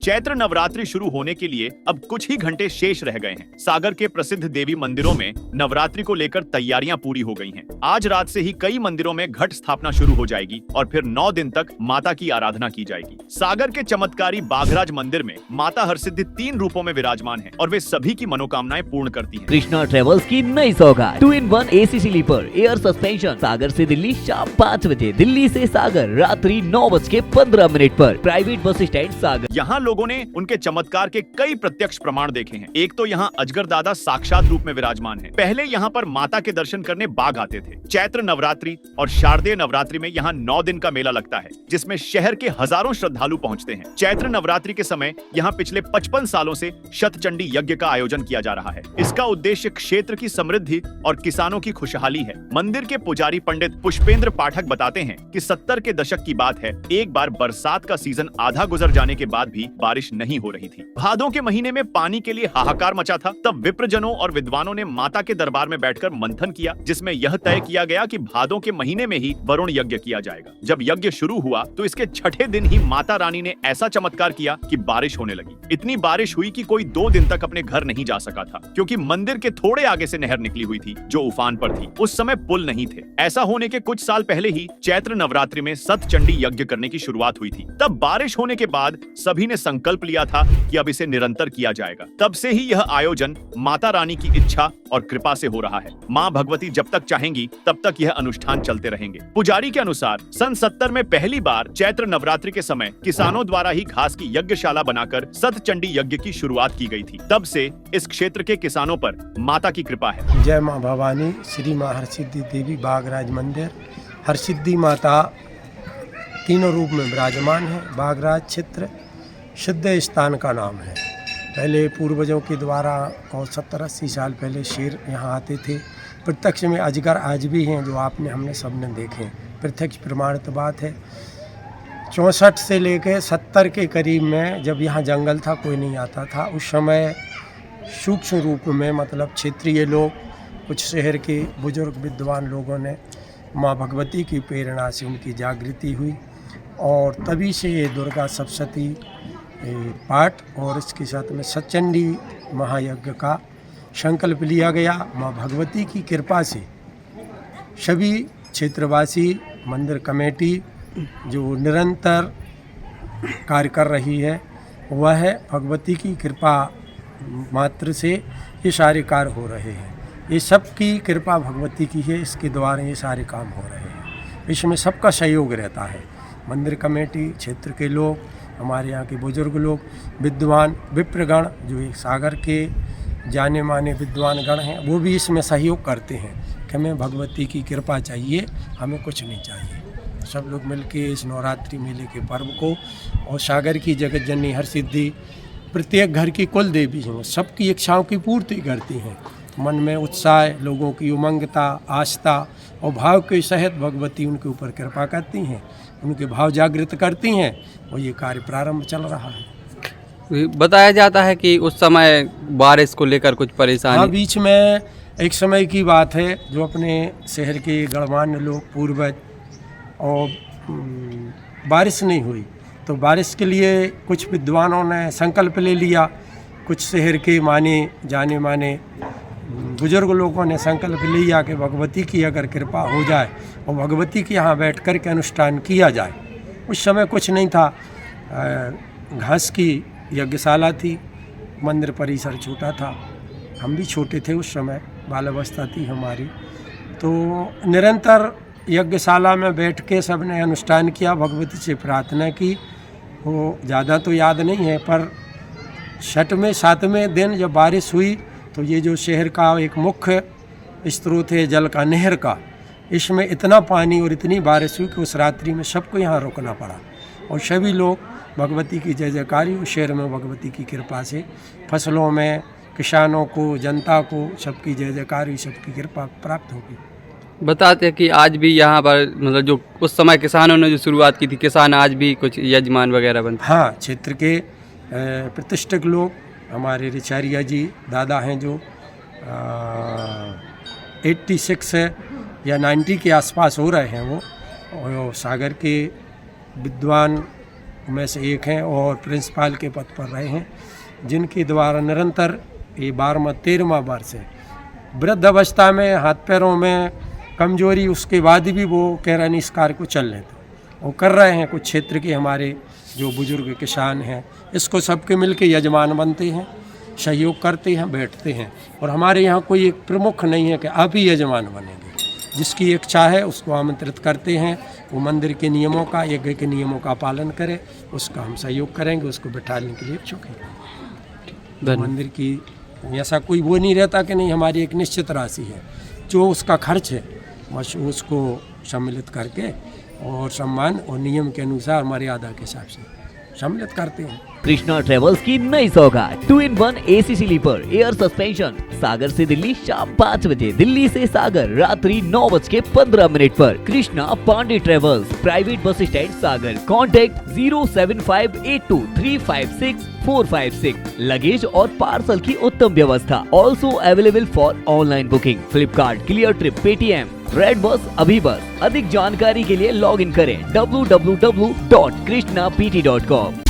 चैत्र नवरात्रि शुरू होने के लिए अब कुछ ही घंटे शेष रह गए हैं। सागर के प्रसिद्ध देवी मंदिरों में नवरात्रि को लेकर तैयारियां पूरी हो गई हैं। आज रात से ही कई मंदिरों में घट स्थापना शुरू हो जाएगी और फिर 9 दिन तक माता की आराधना की जाएगी। सागर के चमत्कारी बाघराज मंदिर में माता हरसिद्धि 3 रूपों में विराजमान है और वे सभी की मनोकामनाएं पूर्ण करती हैं। कृष्णा ट्रेवल्स की नई सौगात 2-in-1 AC sleeper air suspension Sagar से दिल्ली शाम 5 बजे, दिल्ली से सागर रात्रि 9:15 पर। प्राइवेट बस स्टैंड सागर। यहाँ लोगों ने उनके चमत्कार के कई प्रत्यक्ष प्रमाण देखे हैं। एक तो यहाँ अजगर दादा साक्षात रूप में विराजमान है। पहले यहाँ पर माता के दर्शन करने बाघ आते थे। चैत्र नवरात्रि और शारदीय नवरात्रि में यहाँ 9 दिन का मेला लगता है, जिसमें शहर के हजारों श्रद्धालु पहुँचते हैं। चैत्र नवरात्रि के समय यहाँ पिछले 55 सालों से शतचंडी यज्ञ का आयोजन किया जा रहा है। इसका उद्देश्य क्षेत्र की समृद्धि और किसानों की खुशहाली है। मंदिर के पुजारी पंडित पुष्पेंद्र पाठक बताते हैं कि 70 के दशक की बात है, एक बार बरसात का सीजन आधा गुजर जाने के बाद भी बारिश नहीं हो रही थी। भादों के महीने में पानी के लिए हाहाकार मचा था। तब विप्रजनों और विद्वानों ने माता के दरबार में बैठकर मंथन किया, जिसमें यह तय किया गया कि भादों के महीने में ही वरुण यज्ञ किया जाएगा। जब यज्ञ शुरू हुआ तो इसके छठे दिन ही माता रानी ने ऐसा चमत्कार किया कि बारिश होने लगी। इतनी बारिश हुई कि कोई 2 दिन तक अपने घर नहीं जा सका था, क्योंकि मंदिर के थोड़े आगे से नहर निकली हुई थी जो उफान पर थी। उस समय पुल नहीं थे। ऐसा होने के कुछ साल पहले ही चैत्र नवरात्रि में सतचंडी यज्ञ करने की शुरुआत हुई थी। तब बारिश होने के बाद सभी ने संकल्प लिया था कि अब इसे निरंतर किया जाएगा। तब से ही यह आयोजन माता रानी की इच्छा और कृपा से हो रहा है। माँ भगवती जब तक चाहेंगी तब तक यह अनुष्ठान चलते रहेंगे। पुजारी के अनुसार सन 70 में पहली बार चैत्र नवरात्रि के समय किसानों द्वारा ही घास की यज्ञशाला बनाकर सतचंडी यज्ञ की शुरुआत की गई थी। तब से इस क्षेत्र के किसानों पर माता की कृपा है। जय माँ भवानी। श्री माँ हरसिद्धि देवी बाघराज मंदिर। हरसिद्धि माता तीनों रूप में विराजमान है। बाघराज क्षेत्र शुद्ध स्थान का नाम है। पहले पूर्वजों के द्वारा और 70-80 साल पहले शेर यहाँ आते थे। प्रत्यक्ष में अजगर आज भी हैं, जो हमने सबने देखे। प्रत्यक्ष प्रमाणित बात है। 64 से लेकर 70 के करीब में जब यहाँ जंगल था, कोई नहीं आता था। उस समय सूक्ष्म रूप में मतलब क्षेत्रीय लोग, कुछ शहर के बुजुर्ग विद्वान लोगों ने माँ भगवती की प्रेरणा से उनकी जागृति हुई और तभी से ये दुर्गा सप्तशती पाठ और इसके साथ में सतचंडी महायज्ञ का संकल्प लिया गया। माँ भगवती की कृपा से सभी क्षेत्रवासी, मंदिर कमेटी जो निरंतर कार्य कर रही है, वह भगवती की कृपा मात्र से ये सारे कार्य हो रहे हैं। ये सबकी कृपा भगवती की है, इसके द्वारा ये सारे काम हो रहे हैं। इसमें सबका सहयोग रहता है। मंदिर कमेटी, क्षेत्र के लोग, हमारे यहाँ के बुजुर्ग लोग, विद्वान विप्रगण जो एक सागर के जाने माने विद्वान गण हैं, वो भी इसमें सहयोग करते हैं कि हमें भगवती की कृपा चाहिए, हमें कुछ नहीं चाहिए। सब लोग मिलके इस नवरात्रि मेले के पर्व को और सागर की जगत जननी हरसिद्धि प्रत्येक घर की कुल देवी हैं, सबकी इच्छाओं की पूर्ति करती हैं। मन में उत्साह, लोगों की उमंगता, आस्था और भाव के सहित भगवती उनके ऊपर कृपा करती हैं, उनके भाव जागृत करती हैं और ये कार्य प्रारंभ चल रहा है। बताया जाता है कि उस समय बारिश को लेकर कुछ परेशानी। हाँ, बीच में एक समय की बात है, जो अपने शहर के गणमान्य लोग, पूर्वज, और बारिश नहीं हुई तो बारिश के लिए कुछ विद्वानों ने संकल्प ले लिया। कुछ शहर के माने जाने माने बुजुर्ग लोगों ने संकल्प लिया कि भगवती की अगर कृपा हो जाए और भगवती के यहाँ बैठ कर के अनुष्ठान किया जाए। उस समय कुछ नहीं था, घास की यज्ञशाला थी, मंदिर परिसर छोटा था, हम भी छोटे थे उस समय, बाल अवस्था थी हमारी। तो निरंतर यज्ञशाला में बैठ के सबने अनुष्ठान किया, भगवती से प्रार्थना की। वो ज़्यादा तो याद नहीं है, पर 6वें 7वें दिन जब बारिश हुई तो ये जो शहर का एक मुख्य स्रोत है जल का, नहर का, इसमें इतना पानी और इतनी बारिश हुई कि उस रात्रि में सबको यहाँ रुकना पड़ा और सभी लोग भगवती की जय जयकारी। उस शहर में भगवती की कृपा से फसलों में, किसानों को, जनता को सबकी जय जयकारी, सबकी कृपा प्राप्त होगी। बताते हैं कि आज भी यहाँ पर मतलब जो उस समय किसानों ने जो शुरुआत की थी, किसान आज भी कुछ यजमान वगैरह बनते। हाँ, क्षेत्र के प्रतिष्ठित लोग, हमारे रिचारिया जी दादा हैं जो 86 या 90 के आसपास हो रहे हैं वो, और सागर के विद्वान में से एक हैं और प्रिंसिपल के पद पर रहे हैं, जिनके द्वारा निरंतर ये 12वां 13वां वर्ष है। वृद्ध अवस्था में हाथ पैरों में कमजोरी उसके बाद भी वो कैरानी इस कार्य को चल रहे थे, वो कर रहे हैं। कुछ क्षेत्र के हमारे जो बुजुर्ग किसान हैं इसको सबके मिलके यजमान बनते हैं, सहयोग करते हैं, बैठते हैं। और हमारे यहाँ कोई एक प्रमुख नहीं है कि आप ही यजमान बनेंगे, जिसकी इच्छा है उसको आमंत्रित करते हैं। वो मंदिर के नियमों का, यज्ञ के नियमों का पालन करे, उसका हम सहयोग करेंगे, उसको बिठाने के लिए इच्छुक हैं। मंदिर की ऐसा कोई वो नहीं रहता कि नहीं, हमारी एक निश्चित राशि है जो उसका खर्च है, बस उसको सम्मिलित करके और सम्मान और नियम के अनुसार मर्यादा के हिसाब से सम्मिलित करते हैं। कृष्णा ट्रेवल्स की नई सौगात 2-in-1 AC sleeper air suspension Sagar से दिल्ली शाम 5 बजे, दिल्ली से सागर रात्रि 9:15 पर। Krishna Pandey travels, private bus stand Sagar. Contact 07582356456। Luggage और पार्सल की उत्तम व्यवस्था also available for online booking. Flipkart, Cleartrip, Paytm, redBus, अभी बस। अधिक जानकारी के लिए लॉग इन करें www.krishnapт.com।